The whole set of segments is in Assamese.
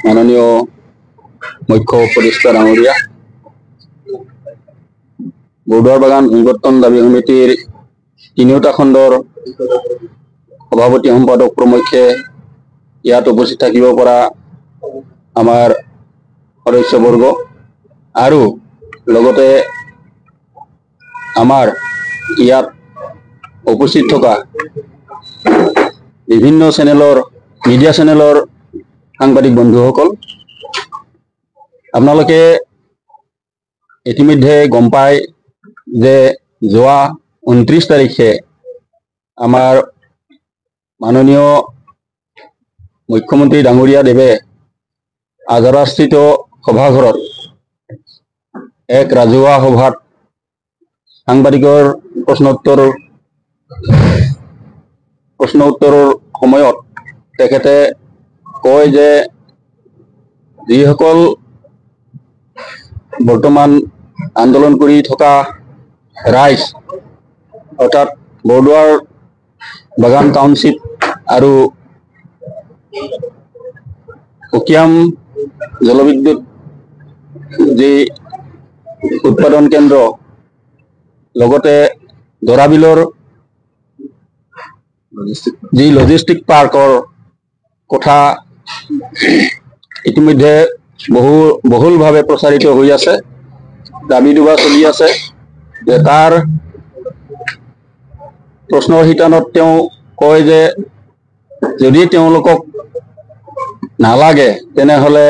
মাননীয় মুখ্য উপদেষ্টা ডাঙৰীয়া, বৰদোৱাৰ বাগান ভূমিবৰ্তন দাবী সমিতিৰ তিনিওটা খণ্ডৰ সভাপতি সম্পাদক প্ৰমুখ্যে ইয়াত উপস্থিত থাকিব পৰা আমাৰ সদস্যবৰ্গ আৰু লগতে আমাৰ ইয়াত উপস্থিত থকা বিভিন্ন মিডিয়া চেনেলৰ সাংবাদিক বন্ধুসকল, আপোনালোকে ইতিমধ্যে গম পায় যে যোৱা 29 তাৰিখে আমাৰ মাননীয় মুখ্যমন্ত্ৰী ডাঙৰীয়া দেৱে আজাৰাস্থিত সভাঘৰত এক ৰাজহুৱা সভাত সাংবাদিকৰ প্ৰশ্ন উত্তৰৰ সময়ত তেখেতে কয় যে যিসকল বৰ্তমান আন্দোলন কৰি থকা ৰাইজ অৰ্থাৎ বৰদোৱাৰ বাগান টাউনশ্বিপ আৰু উকিয়াম জলবিদ্যুৎ যি উৎপাদন কেন্দ্ৰ লগতে দৰাবিলৰ যি লজিষ্টিক পাৰ্কৰ কথা ইতিমধ্যে বহুলভাৱে প্ৰচাৰিত হৈ আছে, দাবী দুবা চলি আছে যে তাৰ প্ৰশ্নৰ শিতানত তেওঁ কয় যে যদি তেওঁলোকক নালাগে তেনেহলে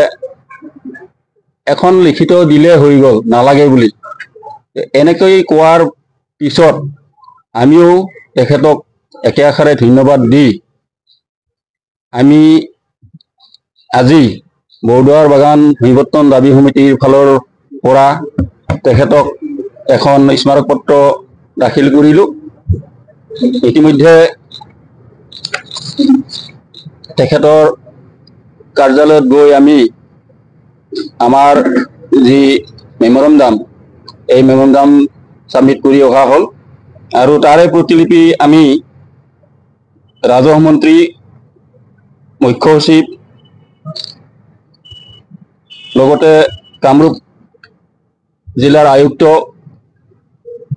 এখন লিখিত দিলে হৈ গ'ল, নালাগে বুলি। এনেকৈ কোৱাৰ পিছত আমিও তেখেতক একে আষাৰে ধন্যবাদ দি আমি আজি বৰদোৱাৰ বাগান ভূমিবৰ্তন দাবী সমিতিৰ ফালৰ পৰা তেখেতক এখন স্মাৰক পত্ৰ দাখিল কৰিলোঁ। ইতিমধ্যে তেখেতৰ কাৰ্যালয়ত গৈ আমি আমাৰ যি মেমৰেণ্ডাম এই মেমৰেণ্ডাম ছাবমিট কৰি অহা হ'ল আৰু তাৰে প্ৰতিলিপি আমি ৰাজহ মন্ত্ৰী, মুখ্য সচিব লগতে কামৰূপ জিলাৰ আয়ুক্ত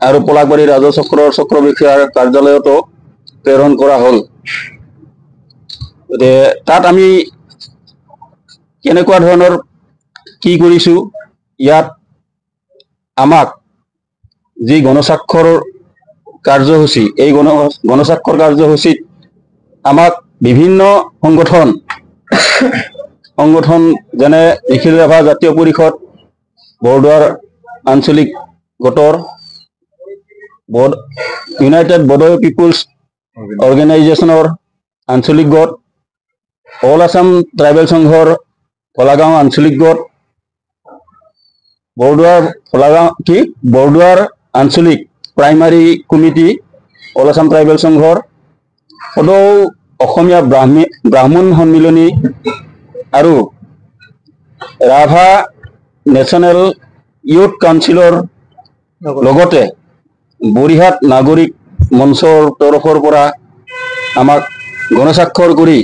আৰু পলাশবাৰী ৰাজহ চক্ৰৰ চক্ৰ বিষয়াৰ কাৰ্যালয়তো প্ৰেৰণ কৰা হ'ল। তাত আমি কেনেকুৱা ধৰণৰ কি কৰিছোঁ, ইয়াত আমাক যি গণস্বাক্ষৰ কাৰ্যসূচী, এই গণস্বাক্ষৰ কাৰ্যসূচীত আমাক বিভিন্ন সংগঠন যেনে নিখিল ৰাভা জাতীয় পৰিষদ, বৰদোৱাৰ আঞ্চলিক গোটৰ ইউনাইটেড বড়ো পিপুলছ অৰ্গেনাইজেশ্যনৰ আঞ্চলিক গোট, অল আছাম ট্ৰাইবেল সংঘৰ ফলাগাঁও আঞ্চলিক গোট, বৰদোৱাৰ আঞ্চলিক primary committee all Assam tribal সংঘৰ, সদৌ অসমীয়া ব্ৰাহ্মণ সন্মিলনী আৰু ৰাভা নেশ্যনেল ইউথ কাউন্সিলৰ লগতে বৰিহাট নাগৰিক মঞ্চৰ তৰফৰ পৰা আমাক গণস্বাক্ষৰ কৰি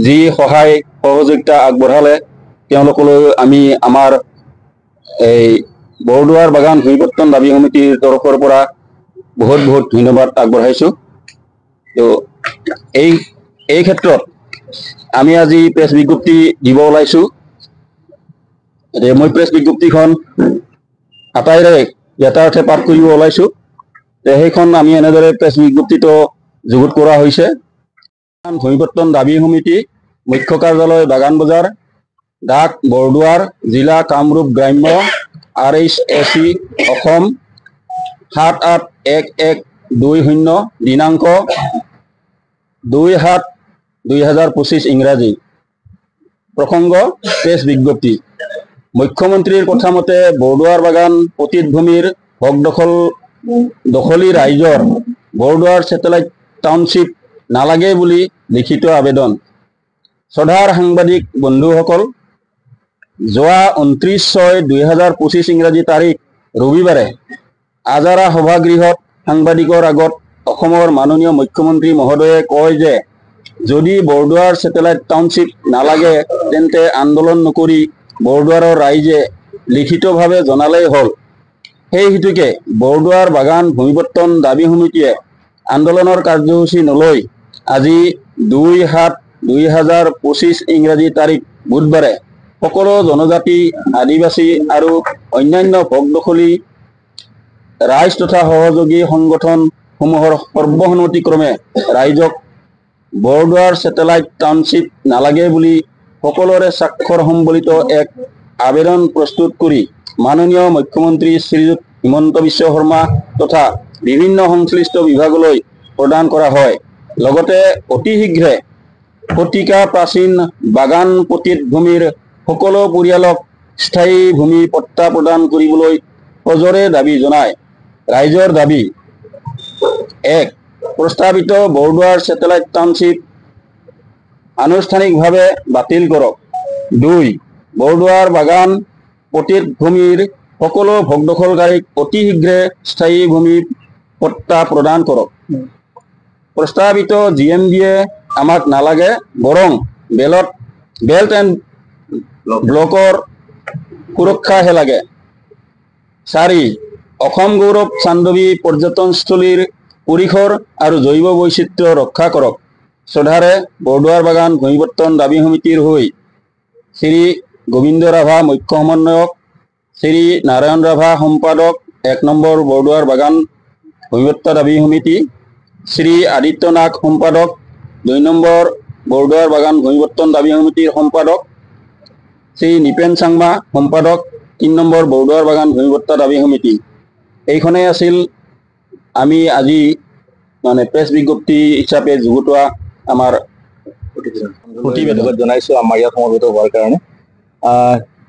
যি সহায় সহযোগিতা আগবঢ়ালে তেওঁলোকলৈ আমি আমাৰ এই বৰদোৱাৰ বাগান ভূমিবৰ্তন দাবী সমিতিৰ তৰফৰ পৰা বহুত ধন্যবাদ আগবঢ়াইছোঁ। তো এই ক্ষেত্ৰত আমি আজি প্ৰেছ বিজ্ঞপ্তি দিব ওলাইছোঁ। মই প্ৰেছ বিজ্ঞপ্তিখন আটাইৰে যথাৰ্থে পাঠ কৰিব ওলাইছোঁ। সেইখন আমি এনেদৰে প্ৰেছ বিজ্ঞপ্তিটো যুগুত কৰা হৈছে। ভূমিবৰ্তন দাবী সমিতি, মুখ্য কাৰ্যালয় বাগান বজাৰ, ডাক বৰদোৱাৰ, জিলা কামৰূপ গ্ৰাম্য, RHAC অসম 781120, দিনাংক 2/7/2025 ইংৰাজী। প্ৰসংগ প্ৰেছ বিজ্ঞপ্তি। মুখ্যমন্ত্ৰীৰ কথা মতে বৰদোৱাৰ বাগান পতিত ভূমিৰ হক দখলী ৰাইজৰ বৰদোৱাৰ ছেটেলাইট টাউনশ্বিপ নালাগে বুলি লিখিত আবেদন। শ্ৰদ্ধাৰ সাংবাদিক বন্ধুসকল, যোৱা 29/6/2025 ইংৰাজী তাৰিখ ৰবিবাৰে আজাৰা সভাগৃহত সাংবাদিকৰ আগত অসমৰ মাননীয় মুখ্যমন্ত্ৰী মহোদয়ে কয় যে যদি বৰদোৱাৰ ছেটেলাইট টাউনশ্বিপ নালাগে তেন্তে আন্দোলন নকৰি বৰদোৱাৰৰ ৰাইজে লিখিতভাৱে জনালেই হ'ল। সেই হেতুকে বৰদোৱাৰ বাগান ভূমিপত্তন দাবী সমিতিয়ে আন্দোলনৰ কাৰ্যসূচী নলৈ আজি 2/7/2025 ইংৰাজী তাৰিখ বুধবাৰে সকলো জনজাতি, আদিবাসী আৰু অন্যান্য ভোগদখলী ৰাইজ তথা সহযোগী সংগঠনসমূহৰ সৰ্বসন্মতিক্ৰমে ৰাইজক বৰদোৱাৰ ছেটেলাইট টাউনশ্বিপ নালাগে বুলি সকলোৰে স্বাক্ষৰ সম্বলিত এক আবেদন প্ৰস্তুত কৰি মাননীয় মুখ্যমন্ত্ৰী শ্ৰীযুত হিমন্ত বিশ্ব শৰ্মা তথা বিভিন্ন সংশ্লিষ্ট বিভাগলৈ প্ৰদান কৰা হয়। লগতে অতি শীঘ্ৰে শতিকা প্ৰাচীন বাগান পতিত ভূমিৰ সকলো পৰিয়ালক স্থায়ী ভূমি পট্টা প্ৰদান কৰিবলৈ সজোৰে দাবী জনায়। ৰাইজৰ দাবী: 1. প্ৰস্তাৱিত বৰদোৱাৰ ছেটেলাইট টাউনশ্বিপ আনুষ্ঠানিকভাৱে বাতিল কৰক। 2. বৰদোৱাৰ বাগান পতিত ভূমিৰ সকলো ভোগদখলকাৰীক অতি শীঘ্ৰে স্থায়ী ভূমি পট্টা প্ৰদান কৰক। প্ৰস্তাৱিত GMBয়ে আমাক নালাগে, বৰং বেল্ট এণ্ড ব্লকৰ সুৰক্ষাহে লাগে। 4. অসম গৌৰৱ চান্দবী পৰ্যটনস্থলীৰ পৰিসৰ আৰু জৈৱ বৈচিত্ৰ্য ৰক্ষা কৰক। শ্ৰদ্ধাৰে বৰদোৱাৰ বাগান ভূমিপত্তন দাবী সমিতিৰ হৈ শ্ৰী গোবিন্দ ৰাভা মুখ্য সমন্বয়ক, শ্ৰী নাৰায়ণ ৰাভা সম্পাদক 1 নম্বৰ বৰদোৱাৰ বাগান ভূমিপট্টা দাবী সমিতি, শ্ৰী আদিত্য নাগ সম্পাদক 2 নম্বৰ বৰদোৱাৰ বাগান ভূমিপত্তন দাবী সমিতিৰ সম্পাদক, শ্ৰী নিপেন চাংমা সম্পাদক 3 নম্বৰ বৰদোৱাৰ বাগান ভূমিপট্টা দাবী সমিতি। এইখনেই আছিল আমি আজি প্ৰেছ বিজ্ঞপ্তি হিচাপে যুগুতোৱা আমাৰ প্ৰতিবেদন জনাইছো আমাৰ ইয়াত সমবেত হোৱাৰ কাৰণে।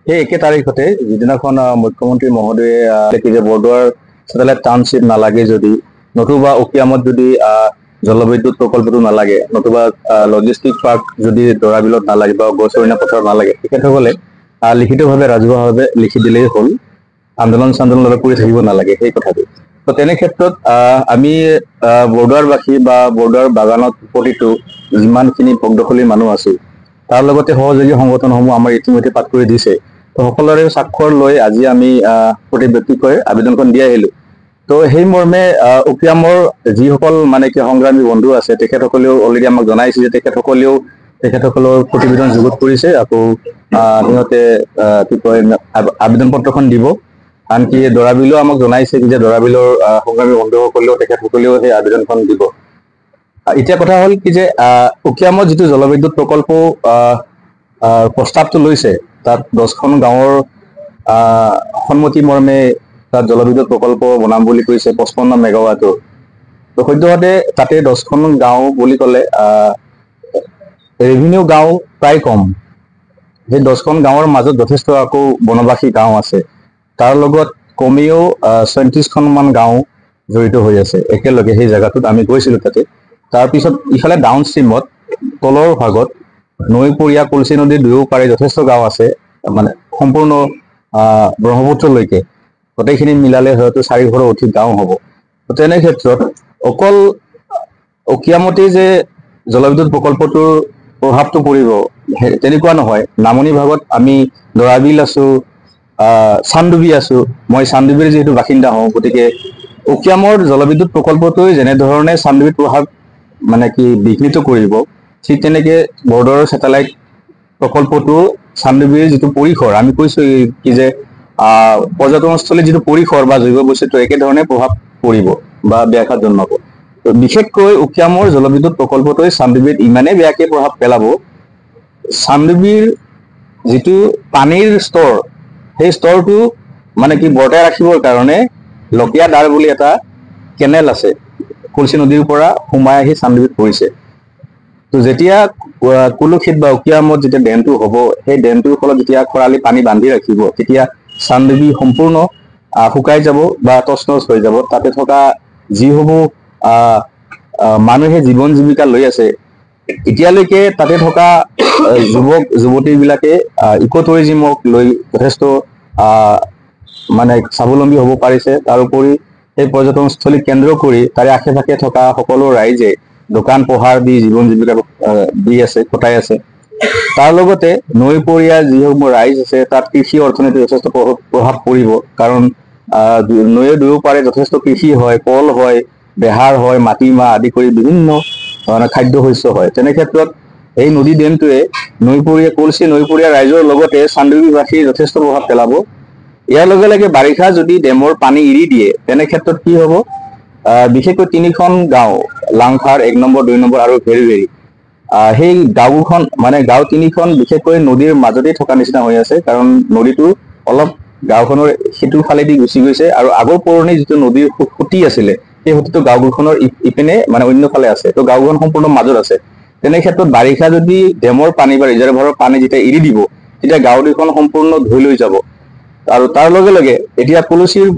সেই একে তাৰিখতে যিদিনাখন মুখ্যমন্ত্ৰী মহোদয়ে যে বৰদোৱাৰ ছেটেলাইট টাউনশ্বিপ নালাগে যদি, নতুবা উকিয়ামত যদি জলবিদ্যুৎ প্ৰকল্পটো নালাগে, নতুবা লজিষ্টিক পাৰ্ক যদি দৰাবিলত নালাগে বা গছৰনীয়া পথাৰত নালাগে, তেখেতসকলে লিখিতভাৱে ৰাজহুৱাভাৱে লিখি দিলেই হ'ল, আন্দোলন কৰি থাকিব নালাগে সেই কথাটো। তো তেনে ক্ষেত্ৰত আমি বৰদোৱাৰবাসী বা বৰদোৱাৰ বাগানত প্ৰতিটো যিমানখিনি ভোগদখলী মানুহ আছো, তাৰ লগতে সহযোগী সংগঠনসমূহ আমাৰ ইতিমধ্যে পাঠ কৰি দিছে। তো সকলোৰে স্বাক্ষৰ লৈ আজি আমি প্ৰতি ব্যক্তিকৈ আবেদনখন দি আহিলো। তো সেই মৰ্মে উকিয়ামৰ যিসকল সংগ্ৰামী বন্ধু আছে, তেখেতসকলেও অলৰেডি আমাক জনাইছে যে তেখেতসকলৰ প্ৰতিবেদন যুগুত কৰিছে। আকৌ সিহঁতে আবেদন পত্ৰখন দিব। আনকি দৰাবিলেও আমাক জনাইছে যে দৰাবিলৰ সংগ্ৰামী বন্ধুসকলেও তেখেতসকলেও সেই আবেদনখন দিব। এতিয়া কথা হ'ল কি যে উকিয়ামত যিটো জলবিদ্যুৎ প্ৰকল্প প্ৰস্তাৱটো লৈছে, তাত 10খন গাঁৱৰ সন্মতি মৰ্মে তাত জলবিদ্যুৎ প্ৰকল্প বনাম বুলি কৈছে 55 মেগাৱাটৰ। তো সদ্যহতে তাতে 10খন গাঁও বুলি ক'লে ৰেভিনিউ গাঁও প্ৰায় কম। সেই 10খন গাঁৱৰ মাজত যথেষ্ট আকৌ বনবাসী গাঁও আছে। তাৰ লগত কমেও 37খনমান গাঁও জড়িত হৈ আছে একেলগে সেই জেগাটোত। আমি গৈছিলো তাতে। তাৰপিছত ইফালে ডাউন ষ্ট্ৰীমত তলৰ ভাগত নৈপৰীয়া কলচি নদীৰ দুয়ো পাৰে যথেষ্ট গাঁও আছে, সম্পূৰ্ণ ব্ৰহ্মপুত্ৰলৈকে গোটেইখিনি মিলালে হয়তো 4ঘৰৰ অধিক গাঁও হ'ব। তেনে ক্ষেত্ৰত অকল উকিয়ামতে যে জলবিদ্যুৎ প্ৰকল্পটোৰ প্ৰভাৱটো পৰিব তেনেকুৱা নহয়। নামনি ভাগত আমি দৰাবিল আছো, চান্দুবি আছো। মই চান্দুবিৰ যিহেতু বাসিন্দা হওঁ, গতিকে উকিয়ামৰ জলবিদ্যুৎ প্ৰকল্পটোৱে যেনেধৰণে চান্দুবিৰ প্ৰভাৱ বিঘ্নিত কৰিব, ঠিক তেনেকে বৰদোৱাৰ ছেটেলাইট প্ৰকল্পটো চান্দুবিৰ যিটো পৰিসৰ, আমি কৈছো কি যে পৰ্যটনস্থলীৰ যিটো পৰিসৰ বা জৈৱ বৈচিত্ৰ্য একেধৰণে প্ৰভাৱ পৰিব বা ব্যাঘাত জন্মাব। বিশেষকৈ উকিয়ামৰ জলবিদ্যুৎ প্ৰকল্পটোৱে চান্দুবিত ইমানেই বেয়াকে প্ৰভাৱ পেলাব, চান্দুবিৰ যিটো পানীৰ স্তৰ, সেই স্তৰটো বৰ্তাই ৰাখিবৰ কাৰণে লকিয়া দাৰ বুলি এটা কেনেল আছে, কলচি নদীৰ পৰা সোমাই আহি চান্দুবিত পৰিছে। তো যেতিয়া কুলুখিত বা উকিয়ামত যেতিয়া ডেমটো হ'ব, সেই ডেমটোৰ ফলত যেতিয়া খৰালি পানী বান্ধি ৰাখিব, তেতিয়া চান্দুবি সম্পূৰ্ণ শুকাই যাব বা তছনছ হৈ যাব। তাতে থকা যিসমূহ মানুহে জীৱন জীৱিকা লৈ আছে, এতিয়ালৈকে তাতে থকা যুৱক যুৱতীবিলাকে ইক' টুৰিজিমক লৈ যথেষ্ট স্বাৱলম্বী হ'ব পাৰিছে। তাৰোপৰি সেই পৰ্যটনস্থলী কেন্দ্ৰ কৰি তাৰে আশে পাশে থকা সকলো ৰাইজে দোকান পোহাৰ দি জীৱন জীৱিকা দি আছে, কটাই আছে। তাৰ লগতে নৈপৰীয়া যিসমূহ ৰাইজ আছে তাত কৃষি অৰ্থনীতি যথেষ্ট প্ৰভাৱ পৰিব, কাৰণ নৈৰ দুয়োপাৰে যথেষ্ট কৃষি হয়, কল হয়, বেহাৰ হয়, মাটিমাহ আদি কৰি বিভিন্ন খাদ্য শস্য হয়। তেনে ক্ষেত্ৰত এই নদী ডেমটোৱে কলচি নৈপৰীয়া ৰাইজৰ লগতে চানডুবিবাসীৰ যথেষ্ট প্ৰভাৱ পেলাব। ইয়াৰ লগে লগে বাৰিষা যদি ডেমৰ পানী এৰি দিয়ে তেনে ক্ষেত্ৰত কি হ'ব, বিশেষকৈ তিনিখন গাঁও, লাংখাৰ 1 নম্বৰ 2 নম্বৰ আৰু ভেৰিভেৰি, সেই গাঁওখন মানে গাঁও তিনিখন বিশেষকৈ নদীৰ মাজতেই থকা নিচিনা হৈ আছে, কাৰণ নদীটো অলপ গাঁওখনৰ সিটো ফালেদি গুচি গৈছে আৰু আগৰ পুৰণি যিটো নদীৰ সুঁতি আছিলে সেই সুঁতিটো গাঁওখনৰ ইপিনে মানে অন্য ফালে আছে, তো গাঁওখন সম্পূৰ্ণ মাজত আছে। তেনে ক্ষেত্ৰত বাৰিষা যদি ডেমৰ পানী বা ৰিজাৰ্ভাৰৰ পানী যেতিয়া এৰি দিব তেতিয়া গাঁও দুখন সম্পূৰ্ণ ধুই লৈ যাব। আৰু তাৰ লগে লগে এতিয়া কলচীৰ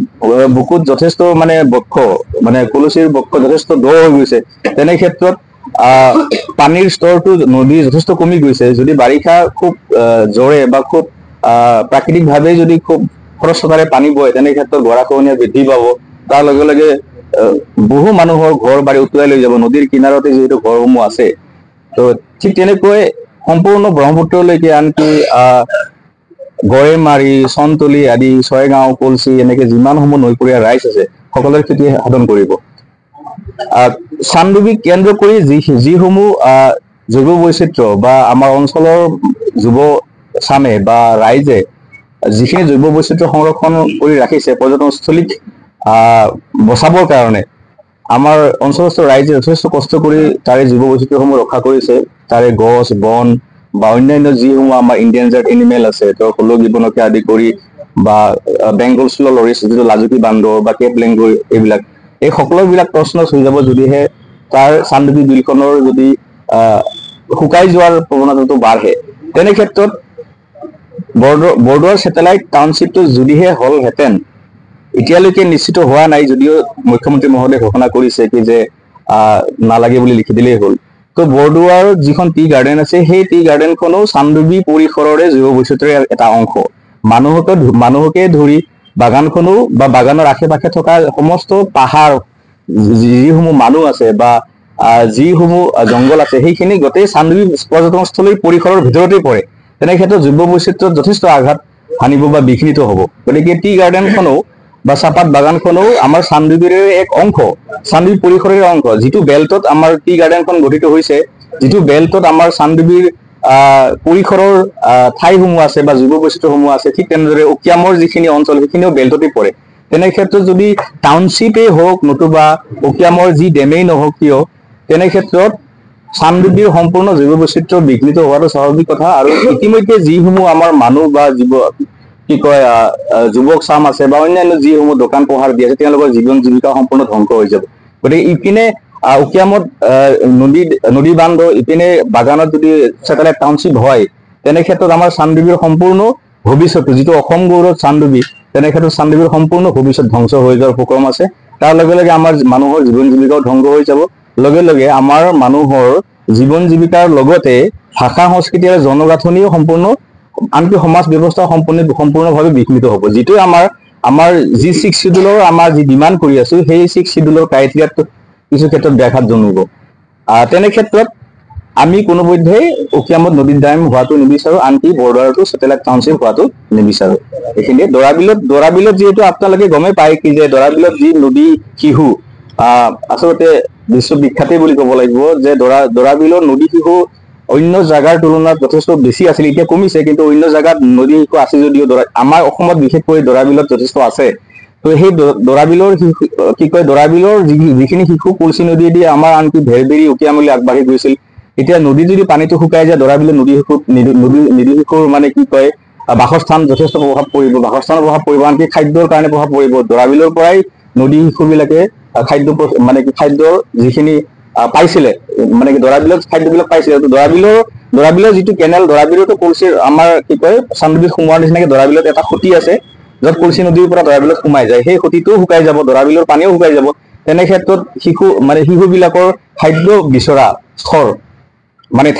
বুকুত যথেষ্ট মানে কলচীৰ বক্ষ যথেষ্ট দ হৈ গৈছে। তেনে ক্ষেত্ৰত পানীৰ স্তৰটো নদীৰ যথেষ্ট কমি গৈছে। যদি বাৰিষা খুব জোৰে বা খুব প্ৰাকৃতিকভাৱে যদি খুব খৰস্ৰোতাৰে পানী বয় তেনে ক্ষেত্ৰত গৰাখহনীয়া বৃদ্ধি পাব। তাৰ লগে লগে বহু মানুহৰ ঘৰ বাৰী উটুৱাই লৈ যাব, নদীৰ কিনাৰতে যিহেতু ঘৰসমূহ আছে। তো ঠিক তেনেকৈ সম্পূৰ্ণ ব্ৰহ্মপুত্ৰলৈকে, আনকি গড়েমাৰী, চনতলি আদি, ছয়গাঁও, কলচি এনেকে যিমানসমূহ নৈপৰীয়া ৰাইজ আছে সকলোৰে ক্ষতি সাধন কৰিব। চানডুবিক কেন্দ্ৰ কৰি যিসমূহ জৈৱ বৈচিত্ৰ্য বা আমাৰ অঞ্চলৰ যুৱ চামে বা ৰাইজে যিখিনি জৈৱ বৈচিত্ৰ্য সংৰক্ষণ কৰি ৰাখিছে, পৰ্যটনস্থলীক বচাবৰ কাৰণে আমাৰ অঞ্চলস্থ ৰাইজে যথেষ্ট কষ্ট কৰি তাৰে জৈৱ বৈচিত্ৰ্যসমূহ ৰক্ষা কৰিছে। তাৰে গছ বন বা অন্যান্য যিসমূহ আমাৰ ইনডেঞ্জাৰ্ড এনিমেল আছে, হলৌ গিবনকে আদি কৰি বা বেংগল স্ল' লৰিছ, যিটো লাজুকী বান্দৰ বা কেপ লেংগুৰ, এই সকলোবিলাক প্ৰশ্ন হৈ যাব যদিহে তাৰ চানডুবি বিলখনৰ যদি শুকাই যোৱাৰ প্ৰৱণতাটো বাঢ়ে। তেনে ক্ষেত্ৰত বৰদোৱাৰ ছেটেলাইট টাউনশ্বিপটো যদিহে হ'লহেঁতেন, এতিয়ালৈকে নিশ্চিত হোৱা নাই, যদিও মুখ্যমন্ত্ৰী মহোদয়ে ঘোষণা কৰিছে কি যে নালাগে বুলি লিখি দিলেই হ'ল। তো বৰদোৱাৰ যিখন টি গাৰ্ডেন আছে সেই টি গাৰ্ডেনখনো চানডুবি পৰিসৰৰে জৈৱ বৈচিত্ৰ্যৰ এটা অংশ। মানুহকে ধৰি বাগানখনো বা বাগানৰ আশে পাশে থকা সমস্ত পাহাৰ, যিসমূহ মানুহ আছে বা যিসমূহ জংঘল আছে, সেইখিনি গোটেই চানডুবি পৰ্যটনস্থলীৰ পৰিসৰৰ ভিতৰতেই পৰে। তেনে ক্ষেত্ৰত জৈৱ বৈচিত্ৰ্যত যথেষ্ট আঘাত হানিব বা বিঘ্নিত হ'ব। গতিকে টি গাৰ্ডেনখনো বা চাহপাত বাগানখনো আমাৰ চানডুবিৰে এক অংশ, চানডুবি পৰিসৰৰ অংশ। যিটো বেল্টত আমাৰ টি গাৰ্ডেনখন গঠিত হৈছে, যিটো বেল্টত আমাৰ চানডুবিৰ পৰিসৰৰ ঠাইসমূহ আছে বা জৈৱ বৈচিত্ৰ্যসমূহ আছে, ঠিক তেনেদৰে উকিয়ামৰ যিখিনি অঞ্চল সেইখিনিও বেল্টতে পৰে। তেনে ক্ষেত্ৰত যদি টাউনশ্বিপেই হওক নতুবা উকিয়ামৰ যি ডেমেই নহওক কিয়, তেনে ক্ষেত্ৰত চানডুবিৰ সম্পূৰ্ণ জৈৱ বৈচিত্ৰ্য বিঘ্নিত হোৱাটো স্বাভাৱিক কথা। আৰু ইতিমধ্যে যিসমূহ আমাৰ মানুহ বা যুৱক চাম আছে বা অন্যান্য যিসমূহ দোকান পোহাৰ দি আছে, তেওঁলোকৰ জীৱন জীৱিকা সম্পূৰ্ণ ধ্বংস হৈ যাব। গতিকে ইপিনে উকিয়ামত নদী বান্ধ, ইপিনে বাগানত যদি ছেটেলাইট টাউনশ্বিপ হয়, তেনে ক্ষেত্ৰত আমাৰ চানডুবিৰ সম্পূৰ্ণ ভৱিষ্যতটো, যিটো অসম গৌৰৱ চানডুবি, তেনে ক্ষেত্ৰত চানডুবিৰ সম্পূৰ্ণ ভৱিষ্যত ধ্বংস হৈ যোৱাৰ উপক্ৰম আছে। তাৰ লগে লগে আমাৰ মানুহৰ জীৱন জীৱিকাও ধ্বংস হৈ যাব। লগে লগে আমাৰ মানুহৰ জীৱন জীৱিকাৰ লগতে ভাষা সংস্কৃতি আৰু জনগাঁথনিও সম্পূৰ্ণ, আনকি সমাজ ব্যৱস্থা সম্পূৰ্ণভাৱে বিঘ্নিত হ'ব। যিটো আমাৰ যি 6 শিডিউলৰ আমাৰ যি ডিমাণ্ড কৰি আছো, সেই 6 শিডিউলৰ ক্ৰাইটেৰিয়াত কিছু ক্ষেত্ৰত ব্যাঘাত জন্মিব। তেনে ক্ষেত্ৰত আমি কোনোপধ্যেই উকিয়ামত নদীৰ ডেম হোৱাটো নিবিচাৰো, আনকি বৰদোৱাৰতো ছেটেলাইট টাউনশ্বিপ হোৱাটো নিবিচাৰো। এইখিনিয়ে দৰাবিলত যিহেতু আপোনালোকে গমেই পায় কি যে দৰাবিলত যি নদী শিশু আচলতে বিশ্ববিখ্যাতেই বুলি ক'ব লাগিব, যে দৰাবিলৰ নদী শিশু অন্য জাগাৰ তুলনাত যথেষ্ট বেছি আছিল। এতিয়া কমিছে, কিন্তু অন্য জাগাত নদী শিশু আছে যদিও আমাৰ অসমত বিশেষকৈ দৰাবিলত যথেষ্ট আছে। তো সেই দৰাবিলৰ যিখিনি শিশু কলচি নদীয়েদি আমাৰ আনকি ভেৰভেৰি উকিয়ামলৈ আগবাঢ়ি গৈছিল, এতিয়া নদী যদি পানীটো শুকাই যায়, দৰাবিলৰ নদী শিশুৰ বাসস্থান যথেষ্ট প্ৰভাৱ পৰিব, বাসস্থানৰ প্ৰভাৱ পৰিব, আনকি খাদ্যৰ কাৰণে প্ৰভাৱ পৰিব। দৰাবিলৰ পৰাই নদী শিশুবিলাকে খাদ্যৰ যিখিনি পাইছিলে, দৰাবিলত খাদ্যবিলাক পাইছিলে। দৰাবিলৰ যিটো কেনেল, দৰাবিলতো কলচিৰ আমাৰ চানডুবিত সোমোৱাৰ নিচিনাকে দৰাবিলত এটা খুঁটি আছে, য'ত কলচি নদীৰ পৰা দৰাবিলত সোমাই যায়। সেই খুঁটিটোও শুকাই যাব, দৰাবিলৰ পানীও শুকাই যাব। তেনে ক্ষেত্ৰত শিশুবিলাকৰ খাদ্য বিচৰা স্থল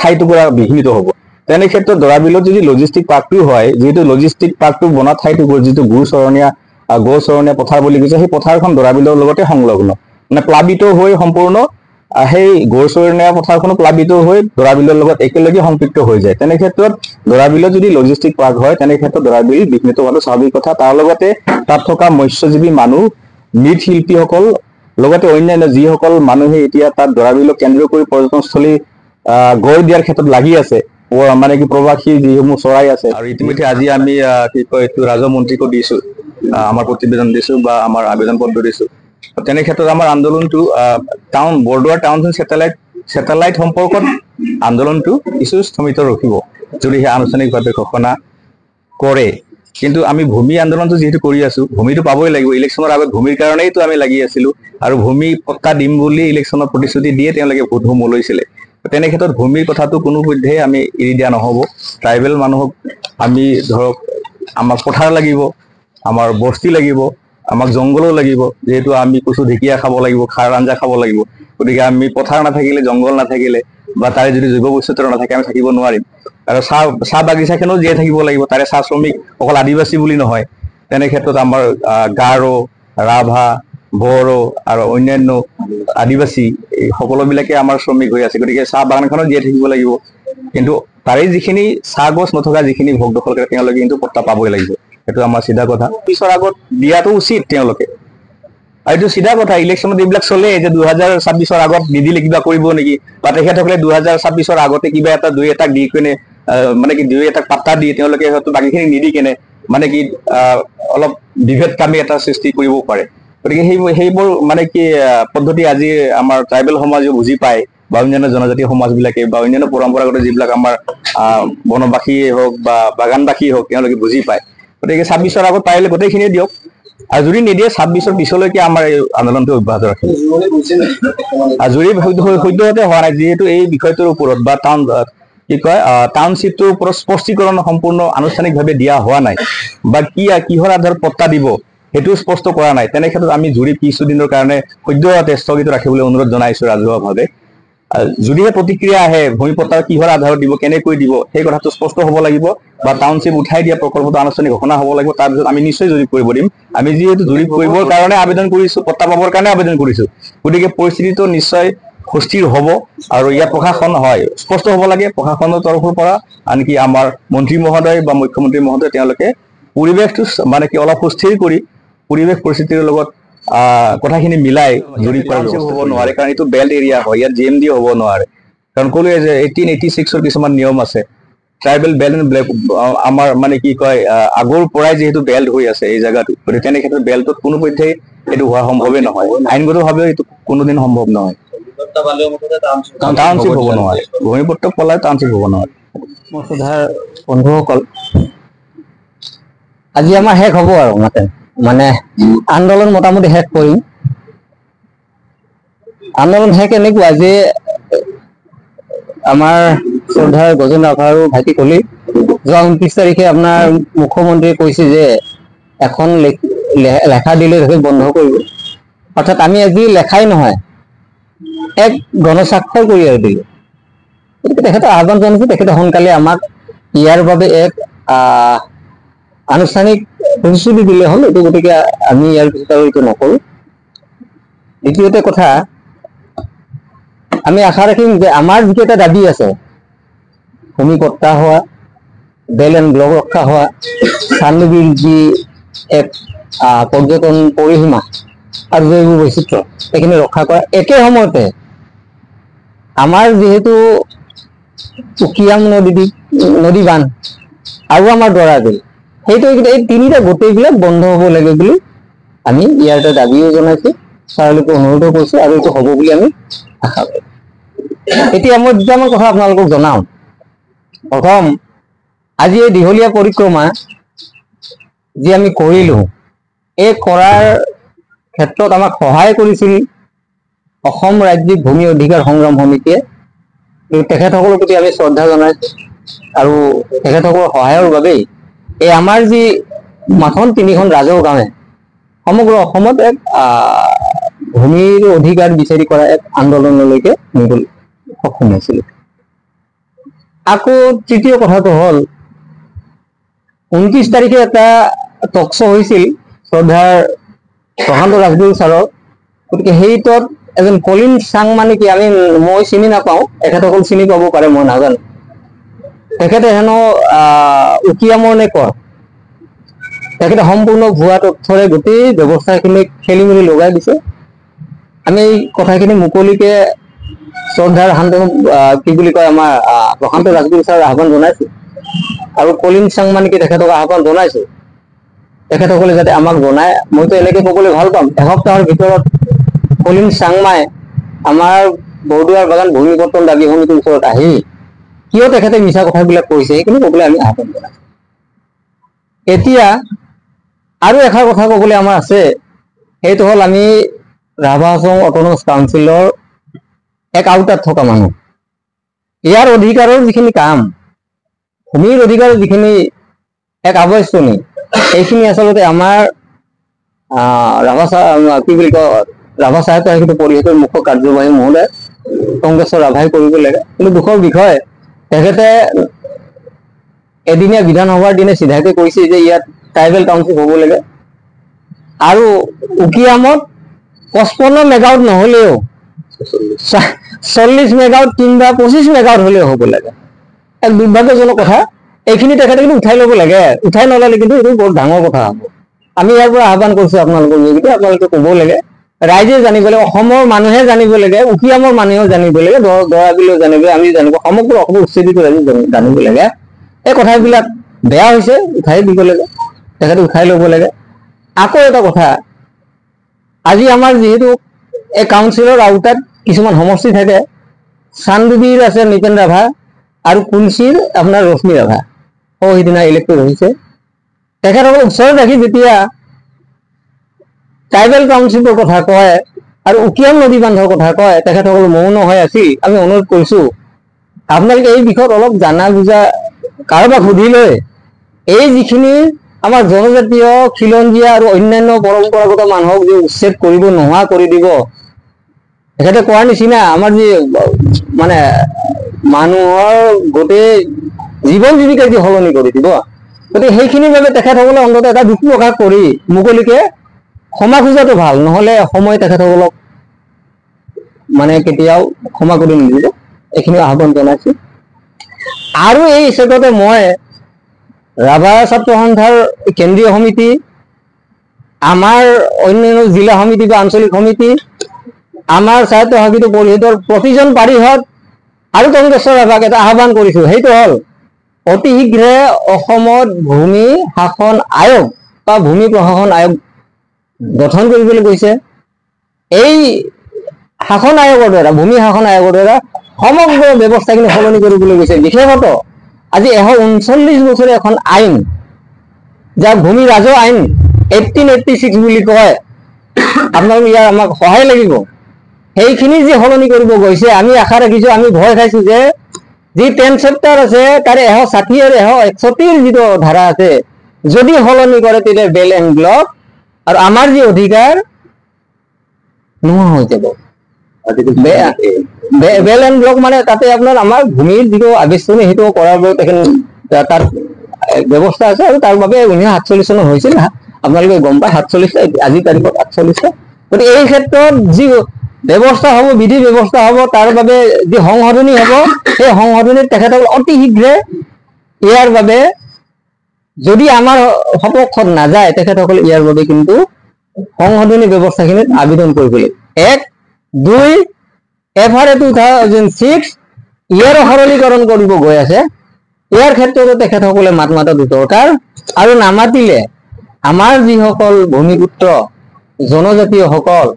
ঠাইটুকুৰা বিঘ্নিত হ'ব। তেনে ক্ষেত্ৰত দৰাবিলত যদি লজিষ্টিক পাৰ্কটো হয়, যিহেতু লজিষ্টিক পাৰ্কটো বনা ঠাইটুকুৰ যিটো গৌচৰণীয়া পথাৰ বুলি কৈছে, সেই পথাৰখন দৰাবিলৰ লগতে সংলগ্ন, প্লাবিত হৈ সম্পূৰ্ণ সেই গড়চৰণীয়া পথাৰখনো প্লাবিত হৈ দৰাবিলৰ লগত একেলগে সম্পৃক্ত হৈ যায়। তেনে ক্ষেত্ৰত দৰাবিলত যদি লজিষ্টিক পাৰ্ক হয় তেনে ক্ষেত্ৰত দৰাবিল বিঘ্নিত হোৱাটো স্বাভাৱিক কথা। তাৰ লগতে তাত থকা মৎস্যজীৱী মানুহ, মৃৎশিল্পীসকল, লগতে অন্যান্য যিসকল মানুহে এতিয়া তাত দৰাবিলক কেন্দ্ৰ কৰি পৰ্যটনস্থলী গঢ় দিয়াৰ ক্ষেত্ৰত লাগি আছে, মানে কি প্ৰবাসী যিসমূহ চৰাই আছে। আৰু ইতিমধ্যে আজি আমি কি কয় এইটো ৰাজহ মন্ত্ৰীকো দিছো, আমাৰ প্ৰতিবেদন দিছো বা আমাৰ আবেদন পত্ৰ দিছো। তেনে ক্ষেত্ৰত আমাৰ আন্দোলনটো বৰদোৱাৰ টাউন ছেটেলাইট সম্পৰ্কত আন্দোলনটো কিছু স্থমিত ৰখিব যদিহে আনুষ্ঠানিকভাৱে ঘোষণা কৰে। কিন্তু আমি ভূমি আন্দোলনটো যিহেতু কৰি আছো, ভূমিটো পাবই লাগিব। ইলেকশ্যনৰ আগত ভূমিৰ কাৰণেইতো আমি লাগি আছিলো, আৰু ভূমি পট্টা দিম বুলি ইলেকশ্যনৰ প্ৰতিশ্ৰুতি দিয়ে তেওঁলোকে ভোটসমূহ লৈছিলে। তেনে ক্ষেত্ৰত ভূমিৰ কথাটো কোনোপধ্যেই আমি এৰি দিয়া নহ'ব। ট্ৰাইবেল মানুহক আমি ধৰক আমাক পথাৰ লাগিব, আমাৰ বস্তি লাগিব, আমাক জংঘলো লাগিব, যিহেতু আমি কচু ঢেকীয়া খাব লাগিব, খাৰ আঞ্জা খাব লাগিব। গতিকে আমি পথাৰ নাথাকিলে, জংঘল নাথাকিলে বা তাৰে যদি জৈৱ বৈচিত্ৰ্য নাথাকে আমি থাকিব নোৱাৰিম। আৰু চাহ বাগিচাখনো জীয়াই থাকিব লাগিব। তাৰে চাহ শ্ৰমিক অকল আদিবাসী বুলি নহয়, তেনে ক্ষেত্ৰত আমাৰ গাৰো, ৰাভা, বড়ো আৰু অন্যান্য আদিবাসী এই সকলোবিলাকে আমাৰ শ্ৰমিক হৈ আছে। গতিকে চাহ বাগানখনো জীয়াই থাকিব লাগিব। কিন্তু তাৰে যিখিনি চাহ গছ নথকা যিখিনি ভোগ দখল কৰে তেওঁলোকে কিন্তু পট্টা পাবই লাগিব। সেইটো আমাৰ চিধা কথা। পিছৰ আগত দিয়াটো উচিত তেওঁলোকে। আৰু এইটো চিধা কথা, ইলেকশ্যনত এইবিলাক চলে যে 2026 আগত নিদিলে কিবা কৰিব নেকি, বা তেখেতসকলে 2026 আগতে কিবা এটা দুই এটাক দি কেনে মানে কি দুই এটাক পাত্তা দি তেওঁলোকে হয়তো বাকীখিনি নিদি কেনে মানে কি অলপ বিভেদকামী এটা সৃষ্টি কৰিব পাৰে। গতিকে সেইবোৰ মানে কি পদ্ধতি আজি আমাৰ ট্ৰাইবেল সমাজেও বুজি পায়, বা অন্যান্য জনজাতীয় সমাজবিলাকে বা অন্যান্য পৰম্পৰাগত যিবিলাক আমাৰ বনবাসীয়ে হওক বা বাগানবাসীয়ে হওক তেওঁলোকে বুজি পায়। গতিকে 26 আগত পাৰিলে গোটেইখিনিয়ে দিয়ক, আৰু যদি নিদিয়ে 26 পিছলৈকে আমাৰ এই আন্দোলনটো অব্যাহত ৰাখিম। জুৰি সদ্যহতে হোৱা নাই, যিহেতু এই বিষয়টোৰ ওপৰত বা টাউনশ্বিপটোৰ ওপৰত স্পষ্টীকৰণ সম্পূৰ্ণ আনুষ্ঠানিকভাৱে দিয়া হোৱা নাই, বা কিহৰ আধাৰত পট্টা দিব সেইটো স্পষ্ট কৰা নাই। তেনে ক্ষেত্ৰত আমি জুৰি কিছুদিনৰ কাৰণে সদ্যহতে স্থগিত ৰাখিবলৈ অনুৰোধ জনাইছো ৰাজহুৱাভাৱে। যদিহে প্ৰতিক্ৰিয়া আহে ভূমি পট্টা কিহৰ আধাৰত দিব, কেনেকৈ দিব, সেই কথাটো স্পষ্ট হ'ব লাগিব, বা টাউনশ্বিপ উঠাই দিয়া প্ৰকল্পটো আনুষ্ঠানিক ঘোষণা হ'ব লাগিব। তাৰপিছত আমি নিশ্চয় জৰীপ কৰিব দিম। আমি যিহেতু জৰীপ কৰিবৰ কাৰণে আবেদন কৰিছো, পট্টা পাবৰ কাৰণে আবেদন কৰিছো, গতিকে পৰিস্থিতিটো নিশ্চয় সুস্থিৰ হ'ব। আৰু ইয়াত প্ৰশাসন হয় স্পষ্ট হ'ব লাগে, প্ৰশাসনৰ তৰফৰ পৰা আনকি আমাৰ মন্ত্ৰী মহোদয় বা মুখ্যমন্ত্ৰী মহোদয় তেওঁলোকে পৰিৱেশটো মানে কি অলপ সুস্থিৰ কৰি পৰিৱেশ পৰিস্থিতিৰ লগত কথাখিনি মিলাই জৰীপ কৰা হ'ব নোৱাৰে, কাৰণ এইটো বেল্ট এৰিয়া হয়, ইয়াত GMD হ'ব নোৱাৰে। কাৰণ ক'লোৱে যে 1886 কিছুমান নিয়ম আছে। ট্ৰাইবেল বেল্ট আমাৰ মানে কি কয় আগৰ পৰাই যিহেতু বেল্ট হৈ আছে এই জেগাটো, গতিকে তেনে ক্ষেত্ৰত বেল্টত কোনোপধ্যেই এইটো হোৱা সম্ভৱেই নহয়, আইনগতভাৱেও এইটো কোনোদিন সম্ভৱ নহয়। টাউনশ্বিপ হ'ব নোৱাৰে, ভূমিপট্টা পলাই টাউনশ্বিপ হ'ব নোৱাৰে। মোৰ সোধাৰ বন্ধুসকল, আজি আমাৰ শেষ হ'ব আৰু মানে আন্দোলন মোটামুটি শেষ কৰিম। আন্দোলন শেষ এনেকুৱা যে আমাৰ শ্ৰদ্ধাৰ গজেন্দ্ৰ নাথ আৰু ভাইটি কলি যোৱা 29 তাৰিখে আপোনাৰ মুখ্যমন্ত্ৰীয়ে কৈছে যে এখন লেখা দিলে তেখেত বন্ধ কৰিব। অৰ্থাৎ আমি আজি লেখাই নহয়, এক গণস্বাক্ষৰ কৰি আৰু দিলোঁ। গতিকে তেখেতক আহ্বান জনাইছোঁ, তেখেতে সোনকালে আমাক ইয়াৰ বাবে এক আনুষ্ঠানিক প্ৰতিশ্ৰুতি দিলে হ'ল। এইটো গতিকে আমি ইয়াৰ পিছত আৰু এইটো নকৰোঁ। দ্বিতীয়তে কথা, আমি আশা ৰাখিম যে আমাৰ যিটো এটা দাবী আছে, ভূমি পট্টা হোৱা, বেল এণ্ড ব্লক ৰক্ষা হোৱা, চান্দবিল যি এক পৰ্যটন পৰিসীমা আৰু জৈৱ বৈচিত্ৰ্য এইখিনি ৰক্ষা কৰা, একে সময়তে আমাৰ যিহেতু উকিয়াম নদী বান্ধ আৰু আমাৰ দৰাবিল, সেইটো এই তিনিটা গোটেইবিলাক বন্ধ হ'ব লাগে বুলি আমি ইয়াৰ এটা দাবীও জনাইছোঁ, ছাৰলৈকে অনুৰোধো কৰিছোঁ, আৰু এইটো হ'ব বুলি আমি আশা কৰোঁ। এতিয়া মই দুটামান কথা আপোনালোকক জনাওঁ। প্ৰথম, আজি এই দীঘলীয়া পৰিক্ৰমা যি আমি কৰিলোঁ, এই কৰাৰ ক্ষেত্ৰত আমাক সহায় কৰিছিল অসম ৰাজ্যিক ভূমি অধিকাৰ সংগ্ৰাম সমিতিয়ে। তেখেতসকলৰ প্ৰতি আমি শ্ৰদ্ধা জনাইছোঁ, আৰু তেখেতসকলৰ সহায়ৰ বাবেই এই আমাৰ যি মাথন 3খন ৰাজহুৱা গাঁৱে সমগ্ৰ অসমত এক ভূমিৰ অধিকাৰ বিচাৰি কৰা এক আন্দোলনলৈকে নিবলৈ সক্ষম হৈছিল। আকৌ তৃতীয় কথাটো হ'ল, 29 তাৰিখে এটা টক শ্ব' হৈছিল শ্ৰদ্ধাৰ প্ৰশান্ত ৰাজগুৰু ছাৰৰ। গতিকে সেইটোত এজন কলিন চাং মানে কি মই চিনি নাপাওঁ, এখেতসকল চিনি পাব পাৰে, মই নাজানো। তেখেতে হেনো উকিয়ামৰ নে কৰ, তেখেতে সম্পূৰ্ণ ভুৱা তথ্যৰে গোটেই ব্যৱস্থাখিনি খেলি মেলি লগাই দিছে। আমি এই কথাখিনি মুকলিকে শ্ৰদ্ধাৰ শান্তনু কি বুলি কয় আমাৰ প্ৰশান্ত ৰাজগুৰু ছাৰ আহ্বান জনাইছো, আৰু কলিন চাং মানে কি তেখেতক আহ্বান জনাইছো, তেখেতসকলে যাতে আমাক জনায়। মইতো এনেকে ক'বলৈ ভাল পাম, এসপ্তাহৰ ভিতৰত কলিন চাংমাই আমাৰ বৰদুৱাৰ বাগান ভূমি কৰ্তন দাবী সমিতিৰ ওচৰত আহি কিয় তেখেতে মিছা কথাবিলাক কৈছে সেইখিনি ক'বলৈ আমি আহ্বান জনাইছো। এতিয়া আৰু এষাৰ কথা ক'বলৈ আমাৰ আছে, সেইটো হ'ল আমি ৰাভা হাছং অট'নমাছ কাউন্সিলৰ এক আওতাত থকা মানুহ। ইয়াৰ অধিকাৰৰ যিখিনি কাম, ভূমিৰ অধিকাৰৰ যিখিনি এক আৱশ্যনী, এইখিনি আচলতে আমাৰ ৰাভা সাহিত্য পৰিষদৰ মুখ্য কাৰ্যবাহী মহোদয় কংগ্ৰেছৰ ৰাভাই কৰিব লাগে। কিন্তু দুখৰ বিষয়, তেখেতে এদিনীয়া বিধানসভাৰ দিনে চিধাকে কৈছে যে ইয়াত ট্ৰাইবেল টাউনশ্বিপ হ'ব লাগে, আৰু উকিয়ামত 55 মেগাৱাট নহলেও 40 মেগাৱাট কিংবা 25 মেগাৱাট হলেও হ'ব লাগে। এক দুৰ্ভাগ্যজনক কথা। এইখিনি তেখেতে কিন্তু উঠাই ল'ব লাগে, উঠাই নললে কিন্তু এইটো বৰ ডাঙৰ কথা হ'ব। আমি ইয়াৰ পৰা আহ্বান কৰিছো আপোনালোকৰ যোগেদি, আপোনালোকে ক'ব লাগে, ৰাইজে জানিব লাগে, অসমৰ মানুহে জানিব লাগে, উকিয়ামৰ মানুহেও জানিব লাগে, দৰাবিলেও জানিব, আমি জানিব, সমগ্ৰ অসমৰ উচ্ছেদিত ৰাইজে জানিব লাগে। এই কথাবিলাক বেয়া হৈছে, উঠাই দিব লাগে, তেখেতে উঠাই ল'ব লাগে। আকৌ এটা কথা, আজি আমাৰ যিহেতু এই কাউন্সিলৰ আওতাত কিছুমান সমষ্টি থাকে, চান্দুবিৰ আছে নিপেন ৰাভা, আৰু কুলচিৰ আপোনাৰ ৰশ্মি ৰাভা সিদিনা ইলেক্টেড হৈছে। তেখেতসকলক ওচৰত ৰাখি যেতিয়া ট্ৰাইবেল টাউনশ্বিপৰ কথা কয় আৰু উকিয়াম নদী বান্ধৰ কথা কয়, তেখেতসকল মৌন হৈ আছিল। আমি অনুৰোধ কৰিছো আপোনালোকে এই বিষয়ত অলপ জানা বুজা কাৰোবাক সুধি লৈ এই যিখিনি আমাৰ জনজাতীয়, খিলঞ্জীয়া আৰু অন্যান্য পৰম্পৰাগত মানুহক যে উচ্ছেদ কৰিব, নোহোৱা কৰি দিব, তেখেতে কোৱাৰ নিচিনা আমাৰ যি মানে মানুহৰ গোটেই জীৱন জীৱিকা যি সলনি কৰি দিব, গতিকে সেইখিনিৰ বাবে তেখেতসকলে অন্তত এটা দুখ প্ৰকাশ কৰি মুকলিকে ক্ষমা খোজাটো ভাল, নহলে সময় তেখেতসকলক মানে কেতিয়াও ক্ষমা কৰি নিদিব। এইখিনি আহ্বান জনাইছো। আৰু এই হিচাপতে মই ৰাভা ছাত্ৰ সন্থাৰ কেন্দ্ৰীয় সমিতি, আমাৰ অন্যান্য জিলা সমিতি বা আঞ্চলিক সমিতি, আমাৰ সাহিত্য সাহিত্য পৰিষদৰ প্ৰতিজন পাৰিষদ আৰু কংগ্ৰেছৰ ৰাভাক এটা আহ্বান কৰিছো, সেইটো হ'ল অতি শীঘ্ৰে অসমত ভূমি শাসন আয়োগ বা ভূমি প্ৰশাসন আয়োগ গঠন কৰিবলৈ কৈছে। এই শাসন আয়োগৰ দ্বাৰা, ভূমি শাসন আয়োগৰ দ্বাৰা সমগ্ৰ ব্যৱস্থাখিনি সলনি কৰিবলৈ গৈছে। বিশেষত আজি 139 বছৰীয়া এখন আইন, যাক ভূমি ৰাজহ আইন 1886 বুলি কয়, আপোনালোক ইয়াৰ আমাক সহায় লাগিব। সেইখিনি যে সলনি কৰিব গৈছে, আমি আশা ৰাখিছো, আমি ভয় খাইছো যে যি 10 চেপ্টাৰ আছে তাৰে 160 আৰু 161 যিটো ধাৰা আছে, যদি সলনি কৰে তেতিয়া বেল এণ্ড ব্লক আৰু আমাৰ যি অধিকাৰ নোহোৱা হৈ যাব। বেল এণ্ড ব্লক মানে তাতে আপোনাৰ আমাৰ ভূমিৰ যিটো আৱেষ্টনী সেইটো কৰাৰ বাবে তাৰ ব্যৱস্থা আছে, আৰু তাৰ বাবে 1947 চনত হৈছিল, আপোনালোকে গম পায়, 47 আজিৰ তাৰিখত 48। গতিকে এই ক্ষেত্ৰত যি ব্যৱস্থা হ'ব, বিধি ব্যৱস্থা হ'ব, তাৰ বাবে যি সংশোধনী হ'ব, সেই সংশোধনীত তেখেতসকল অতি শীঘ্ৰে ইয়াৰ বাবে যদি আমাৰ সপক্ষত নাযায়, তেখেতসকলে ইয়াৰ বাবে কিন্তু সংশোধনী ব্যৱস্থাখিনিত আবেদন কৰিব লাগিব। 1, 2 FRA 2006 ইয়াৰো সৰলীকৰণ কৰিব গৈ আছে। ইয়াৰ ক্ষেত্ৰতো তেখেতসকলে মাত মাতাটো দৰকাৰ, আৰু নামাতিলে আমাৰ যিসকল ভূমিপুত্ৰ জনজাতীয়সকল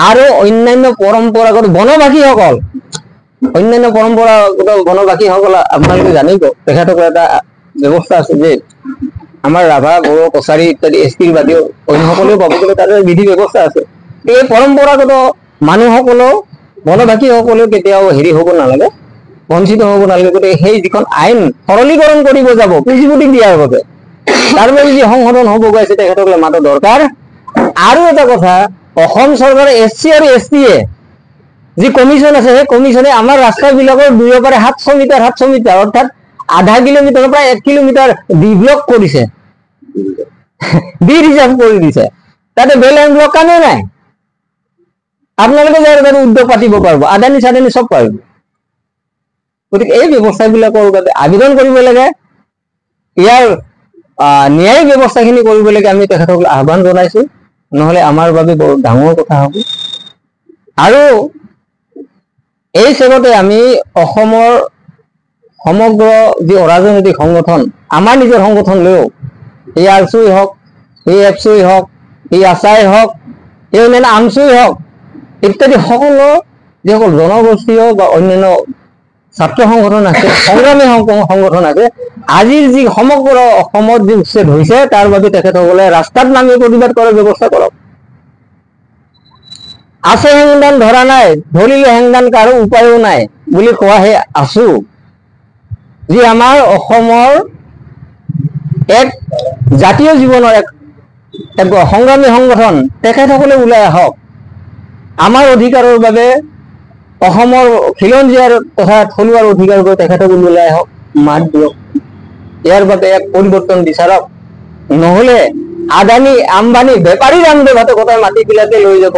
আৰু অন্যান্য পৰম্পৰাগত বনবাসীসকল, আপোনালোকে জানিব, তেখেতসকলৰ এটা ব্যৱস্থা আছে যে আমাৰ ৰাভা, বড়ো, কছাৰী ইত্যাদি ST ৰ বাদেও অন্যসকলেও পাব, কিন্তু তাতে বিধি ব্যৱস্থা আছে। এই পৰম্পৰাগত মানুহসকলেও, বনবাসীসকলেও কেতিয়াও হেৰি হ'ব নালাগে, বঞ্চিত হ'ব নালাগে। গতিকে সেই যিখন আইন সৰলীকৰণ কৰিব যাব পুঁজিপুতি দিয়াৰ বাবে, তাৰ বাবে যি সংশোধন হ'ব গৈ আছে, তেখেতসকলে মাতো দৰকাৰ। আৰু এটা কথা, অসম চৰকাৰে SC আৰু ST যি কমিশ্যন আছে, সেই কমিশ্যনে আমাৰ ৰাস্তাবিলাকৰ দুয়ো পাৰে 700 মিটাৰ অৰ্থাৎ আধা কিলোমিটাৰৰ পৰা 1 কিলোমিটাৰ ডিব্লক কৰিছে, ডি ৰিজাৰ্ভ কৰি দিছে। তাতে বেল এণ্ড ব্লক কামেই নাই। আপোনালোকে যাতে উদ্যোগ পাতিব পাৰিব, আদানী চাদানী চব পাৰিব। গতিকে এই ব্যৱস্থাবিলাকৰ বাবে আবেদন কৰিব লাগে, ইয়াৰ ন্যায়িক ব্যৱস্থাখিনি কৰিব লাগে, আমি তেখেতসকলক আহ্বান জনাইছো, নহলে আমাৰ বাবে বৰ ডাঙৰ কথা হ'ব। আৰু এই চেগতে আমি অসমৰ সমগ্ৰ যি অৰাজনৈতিক সংগঠন, আমাৰ নিজৰ সংগঠন লৈও, এই আৰচুই হওক, এই এপচুই হওক, এই আছাই হওক, এই অন্যান্য আমচুই হওক ইত্যাদি সকলো যিসকল জনগোষ্ঠীয় বা অন্যান্য ছাত্ৰ সংগঠন আছে, সংগ্ৰামী সংগঠন আছে, আজিৰ যি সমগ্ৰ অসমত যি উচ্ছেদ হৈছে তাৰ বাবে তেখেতসকলে ৰাস্তাত নামি প্ৰতিবাদ কৰাৰ ব্যৱস্থা কৰক। আছে হেংদান ধৰা নাই, ধৰিলে হেংদান কাৰো উপায়ো নাই বুলি কোৱাহে আছো, যি আমাৰ অসমৰ এক জাতীয় জীৱনৰ এক সংগ্ৰামী সংগঠন, তেখেতসকলে ওলাই আহক, আমাৰ অধিকাৰৰ বাবে, অসমৰ খিলঞ্জীয়াৰ তথা থলুৱাৰ অধিকাৰৰ বাবে তেখেতসকলে ওলাই আহক, মাত দিয়ক, ইয়াৰ বাবে এক পৰিৱৰ্তন বিচাৰক। নহলে আদানী আম্বানী বেপাৰী ৰামদেৱ হাতে গোটেই মাটিবিলাকে লৈ যাব।